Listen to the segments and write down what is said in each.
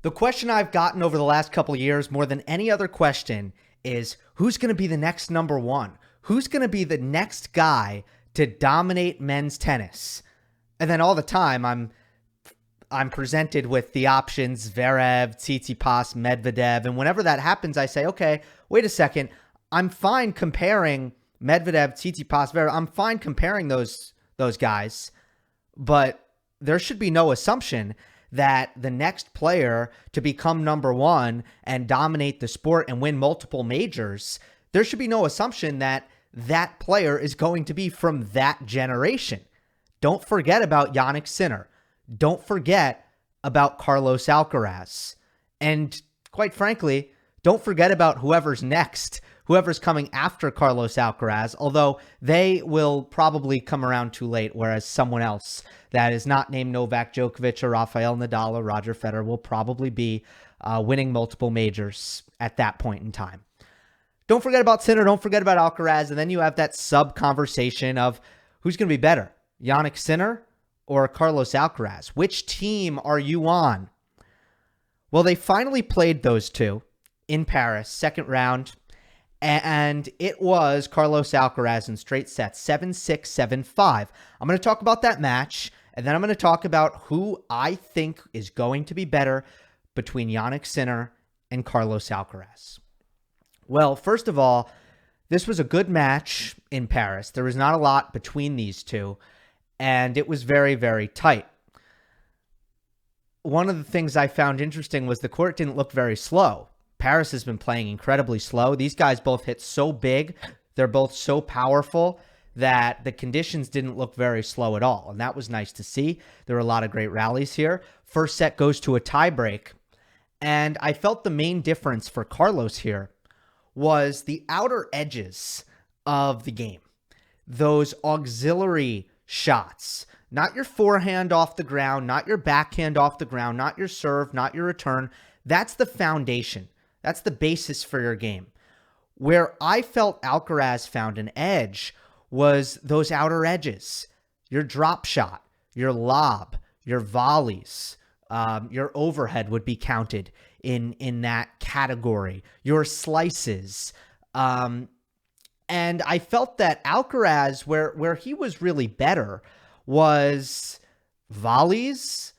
The question I've gotten over the last couple of years, more than any other question, is who's going to be the next number one? Who's going to be the next guy to dominate men's tennis? And then all the time, I'm presented with the options: Zverev, Tsitsipas, Medvedev. And whenever that happens, I say, okay, wait a second. I'm fine comparing Medvedev, Tsitsipas, Zverev. I'm fine comparing those guys, but there should be no assumption that the next player to become number one and dominate the sport and win multiple majors, there should be no assumption that that player is going to be from that generation. Don't forget about Jannik Sinner. Don't forget about Carlos Alcaraz. And quite frankly, don't forget about whoever's next, whoever's coming after Carlos Alcaraz, although they will probably come around too late, whereas someone else that is not named Novak Djokovic or Rafael Nadal or Roger Federer will probably be winning multiple majors at that point in time. Don't forget about Sinner, don't forget about Alcaraz, and then you have that sub-conversation of who's going to be better, Jannik Sinner or Carlos Alcaraz? Which team are you on? Well, they finally played those two in Paris, second round, and it was Carlos Alcaraz in straight sets, 7-6, 7-5. I'm going to talk about that match, and then I'm going to talk about who I think is going to be better between Jannik Sinner and Carlos Alcaraz. Well, first of all, this was a good match in Paris. There was not a lot between these two, and it was very, very tight. One of the things I found interesting was the court didn't look very slow. Paris has been playing incredibly slow. These guys both hit so big. They're both so powerful that the conditions didn't look very slow at all. And that was nice to see. There were a lot of great rallies here. First set goes to a tiebreak. And I felt the main difference for Carlos here was the outer edges of the game. Those auxiliary shots. Not your forehand off the ground, not your backhand off the ground, not your serve, not your return. That's the foundation. That's the basis for your game. Where I felt Alcaraz found an edge was those outer edges. Your drop shot, your lob, your volleys, your overhead would be counted in that category. Your slices. And I felt that Alcaraz, where he was really better, was volleys,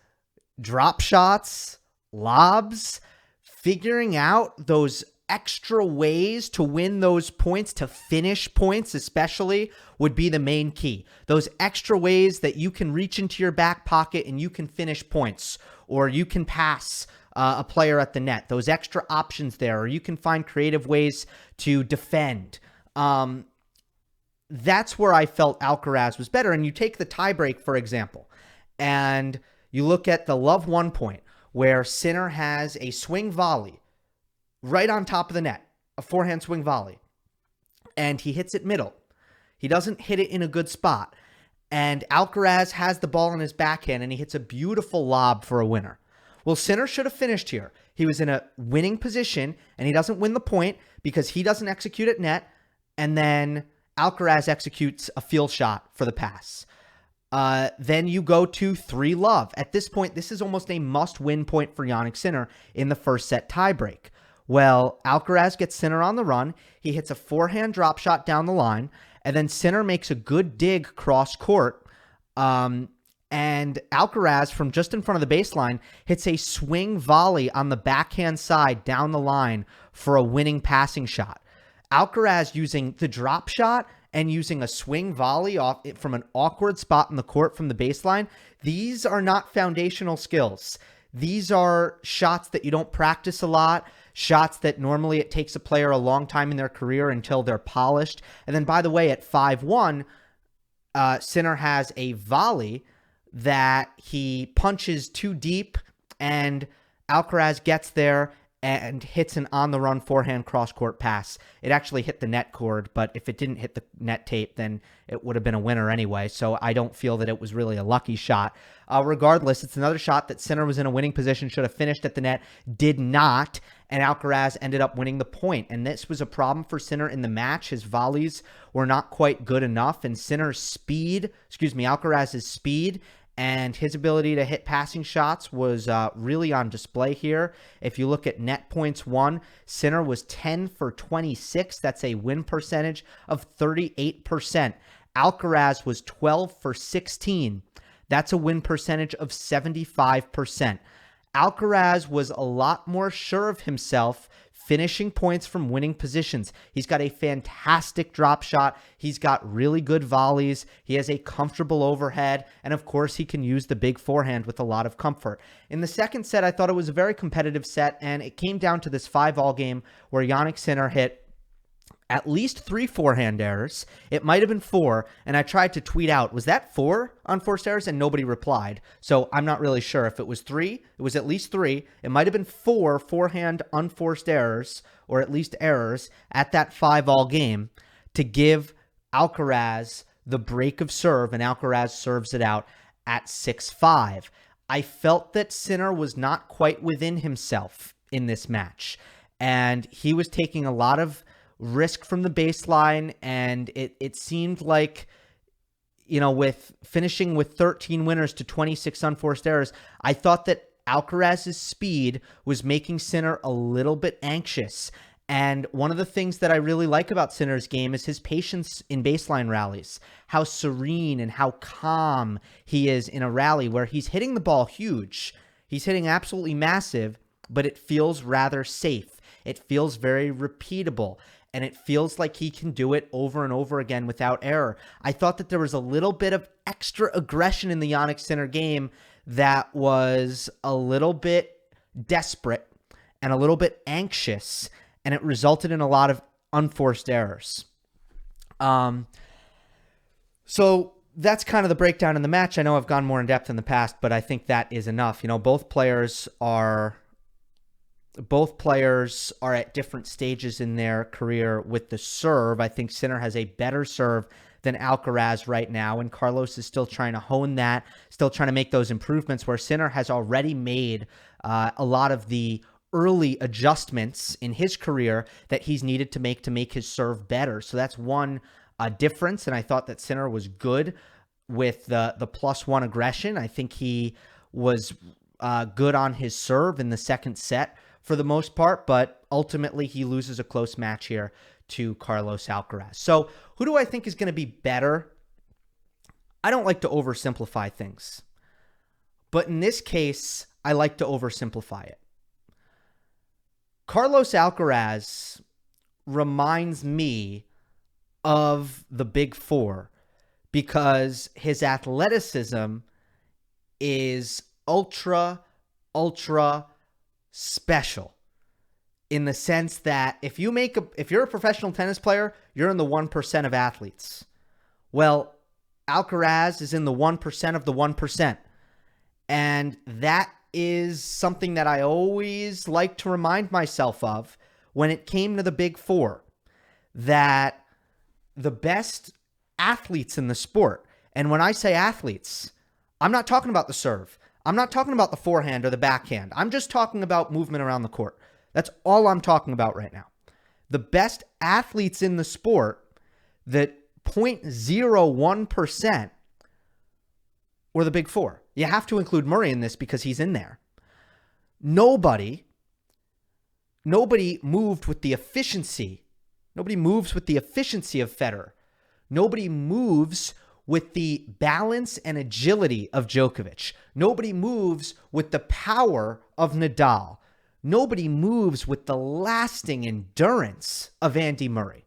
drop shots, lobs, figuring out those extra ways to win those points, to finish points especially, would be the main key. Those extra ways that you can reach into your back pocket and you can finish points, or you can pass a player at the net. Those extra options there, or you can find creative ways to defend. That's where I felt Alcaraz was better. And you take the tiebreak, for example, and you look at the love 1 point where Sinner has a swing volley right on top of the net, a forehand swing volley, and he hits it middle. He doesn't hit it in a good spot. And Alcaraz has the ball in his backhand, and he hits a beautiful lob for a winner. Well, Sinner should have finished here. He was in a winning position, and he doesn't win the point because he doesn't execute at net, and then Alcaraz executes a field shot for the pass. Then you go to 3-love. At this point, this is almost a must-win point for Jannik Sinner in the first set tiebreak. Well, Alcaraz gets Sinner on the run. He hits a forehand drop shot down the line, and then Sinner makes a good dig cross court. And Alcaraz, from just in front of the baseline, hits a swing volley on the backhand side down the line for a winning passing shot. Alcaraz using the drop shot and using a swing volley off from an awkward spot in the court from the baseline. These are not foundational skills. These are shots that you don't practice a lot, shots that normally it takes a player a long time in their career until they're polished. And then, by the way, at 5-1, Sinner has a volley that he punches too deep, and Alcaraz gets there and hits an on-the-run forehand cross-court pass. It actually hit the net cord, but if it didn't hit the net tape, then it would have been a winner anyway, so I don't feel that it was really a lucky shot. Regardless, it's another shot that Sinner was in a winning position, should have finished at the net, did not, and Alcaraz ended up winning the point. And this was a problem for Sinner in the match. His volleys were not quite good enough, and Alcaraz's speed And his ability to hit passing shots was really on display here. If you look at net points won, Sinner was 10 for 26. That's a win percentage of 38%. Alcaraz was 12 for 16. That's a win percentage of 75%. Alcaraz was a lot more sure of himself, finishing points from winning positions. He's got a fantastic drop shot. He's got really good volleys. He has a comfortable overhead. And of course, he can use the big forehand with a lot of comfort. In the second set, I thought it was a very competitive set, and it came down to this 5-all game where Jannik Sinner hit at least 3 forehand errors. It might have been 4, and I tried to tweet out, was that 4 unforced errors? And nobody replied. So I'm not really sure. If it was 3, it was at least 3. It might have been 4 forehand unforced errors, or at least errors, at that 5-all game to give Alcaraz the break of serve, and Alcaraz serves it out at 6-5. I felt that Sinner was not quite within himself in this match, and he was taking a lot of risk from the baseline, and it seemed like, with finishing with 13 winners to 26 unforced errors, I thought that Alcaraz's speed was making Sinner a little bit anxious. And one of the things that I really like about Sinner's game is his patience in baseline rallies, how serene and how calm he is in a rally where he's hitting the ball huge. He's hitting absolutely massive, but it feels rather safe. It feels very repeatable. And it feels like he can do it over and over again without error. I thought that there was a little bit of extra aggression in the Jannik Sinner game that was a little bit desperate and a little bit anxious, and it resulted in a lot of unforced errors. So that's kind of the breakdown in the match. I know I've gone more in depth in the past, but I think that is enough. Both players are at different stages in their career with the serve. I think Sinner has a better serve than Alcaraz right now, and Carlos is still trying to hone that, still trying to make those improvements, where Sinner has already made a lot of the early adjustments in his career that he's needed to make his serve better. So that's one difference, and I thought that Sinner was good with the +1 aggression. I think he was good on his serve in the second set for the most part, but ultimately he loses a close match here to Carlos Alcaraz. So who do I think is going to be better? I don't like to oversimplify things, but in this case, I like to oversimplify it. Carlos Alcaraz reminds me of the Big Four because his athleticism is ultra special, in the sense that if you're a professional tennis player, you're in the 1% of athletes. Well, Alcaraz is in the 1% of the 1%. And that is something that I always like to remind myself of when it came to the Big Four, that the best athletes in the sport, and when I say athletes, I'm not talking about the serve. I'm not talking about the forehand or the backhand. I'm just talking about movement around the court. That's all I'm talking about right now. The best athletes in the sport, that 0.01%, were the Big Four. You have to include Murray in this because he's in there. Nobody moved with the efficiency. Nobody moves with the efficiency of Federer. Nobody moves with the balance and agility of Djokovic. Nobody moves with the power of Nadal. Nobody moves with the lasting endurance of Andy Murray.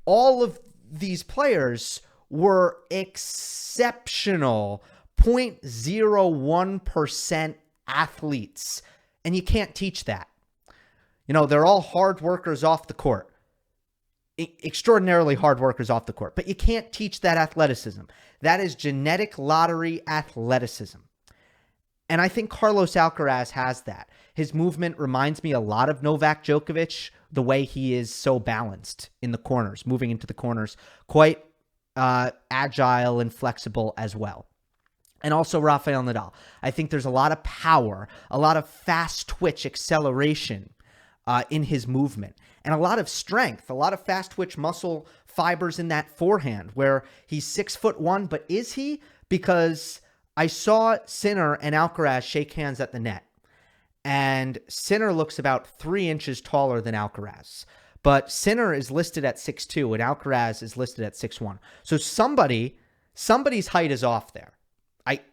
All of these players were exceptional 0.01% athletes, and you can't teach that. They're all hard workers off the court. Extraordinarily hard workers off the court, but you can't teach that athleticism. That is genetic lottery athleticism. And I think Carlos Alcaraz has that. His movement reminds me a lot of Novak Djokovic, the way he is so balanced in the corners, moving into the corners, quite agile and flexible as well. And also Rafael Nadal. I think there's a lot of power, a lot of fast twitch acceleration in his movement, and a lot of strength, a lot of fast twitch muscle fibers in that forehand, where he's 6'1", but is he because I saw Sinner and Alcaraz shake hands at the net. And Sinner looks about 3 inches taller than Alcaraz. But Sinner is listed at 6'2", and Alcaraz is listed at 6'1". So somebody's height is off there.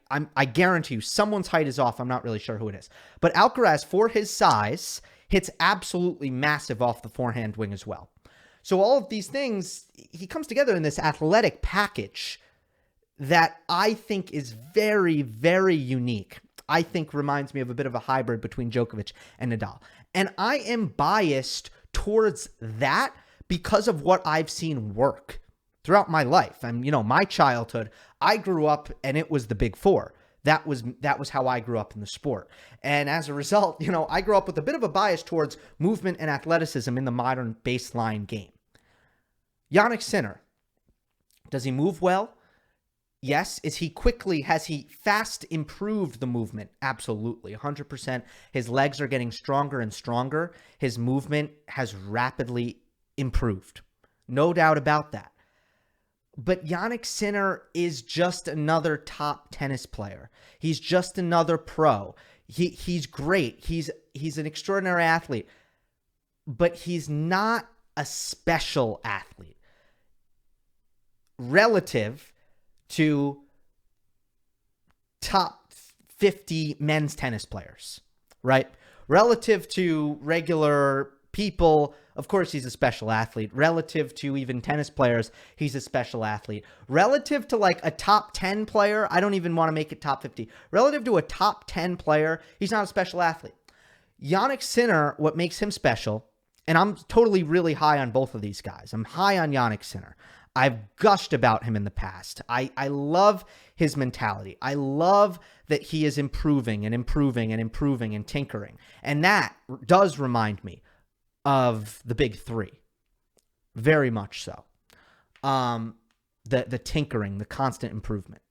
I guarantee you someone's height is off. I'm not really sure who it is. But Alcaraz, for his size, hits absolutely massive off the forehand wing as well. So all of these things, he comes together in this athletic package that I think is very, very unique. I think reminds me of a bit of a hybrid between Djokovic and Nadal. And I am biased towards that because of what I've seen work throughout my life. And, my childhood, I grew up and it was the big four. That was how I grew up in the sport. And as a result, I grew up with a bit of a bias towards movement and athleticism in the modern baseline game. Jannik Sinner, does he move well? Yes. Has he fast improved the movement? Absolutely. 100%. His legs are getting stronger and stronger. His movement has rapidly improved. No doubt about that. But Jannik Sinner is just another top tennis player. He's just another pro. He's great. He's an extraordinary athlete. But he's not a special athlete. Relative to top 50 men's tennis players, right? Relative to regular people, of course, he's a special athlete. Relative to even tennis players, he's a special athlete. Relative to like a top 10 player, I don't even want to make it top 50. Relative to a top 10 player, he's not a special athlete. Jannik Sinner, what makes him special, and I'm totally really high on both of these guys. I'm high on Jannik Sinner. I've gushed about him in the past. I love his mentality. I love that he is improving and improving and improving and tinkering. And that does remind me of the big three. Very much so. The tinkering, the constant improvement.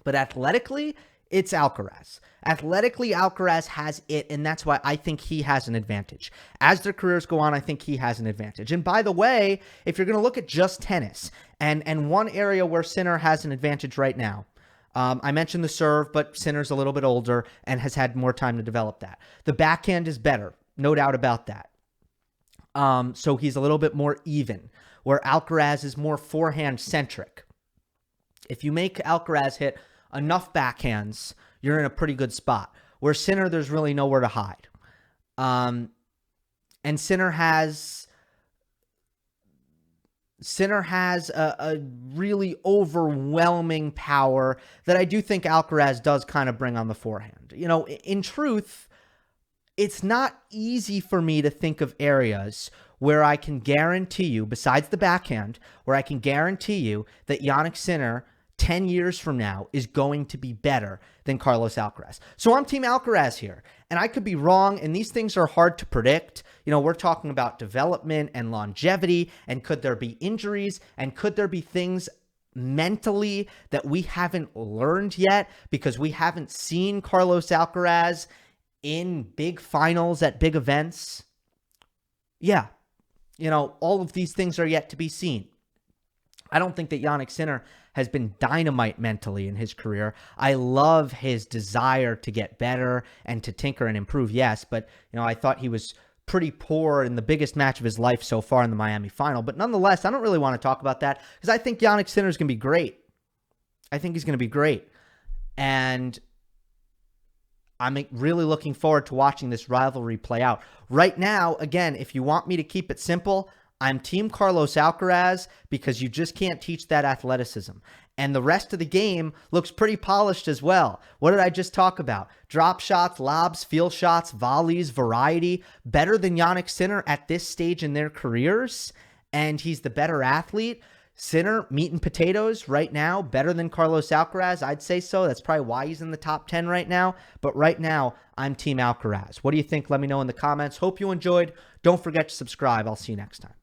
But athletically, it's Alcaraz. Athletically, Alcaraz has it, and that's why I think he has an advantage. As their careers go on, I think he has an advantage. And by the way, if you're going to look at just tennis, and one area where Sinner has an advantage right now, I mentioned the serve, but Sinner's a little bit older and has had more time to develop that. The backhand is better, no doubt about that. So he's a little bit more even, where Alcaraz is more forehand-centric. If you make Alcaraz hit enough backhands, you're in a pretty good spot. Where Sinner, there's really nowhere to hide. And Sinner has a really overwhelming power that I do think Alcaraz does kind of bring on the forehand. In truth, it's not easy for me to think of areas where I can guarantee you, besides the backhand, where I can guarantee you that Jannik Sinner 10 years from now is going to be better than Carlos Alcaraz. So I'm Team Alcaraz here, and I could be wrong, and these things are hard to predict. We're talking about development and longevity, and could there be injuries, and could there be things mentally that we haven't learned yet because we haven't seen Carlos Alcaraz in big finals at big events? Yeah, all of these things are yet to be seen. I don't think that Jannik Sinner has been dynamite mentally in his career. I love his desire to get better and to tinker and improve, yes, but I thought he was pretty poor in the biggest match of his life so far in the Miami final. But nonetheless, I don't really want to talk about that because I think Jannik Sinner is going to be great. I think he's going to be great. And I'm really looking forward to watching this rivalry play out. Right now, again, if you want me to keep it simple, I'm Team Carlos Alcaraz because you just can't teach that athleticism. And the rest of the game looks pretty polished as well. What did I just talk about? Drop shots, lobs, field shots, volleys, variety. Better than Jannik Sinner at this stage in their careers. And he's the better athlete. Sinner, meat and potatoes right now, better than Carlos Alcaraz. I'd say so. That's probably why he's in the top 10 right now. But right now, I'm Team Alcaraz. What do you think? Let me know in the comments. Hope you enjoyed. Don't forget to subscribe. I'll see you next time.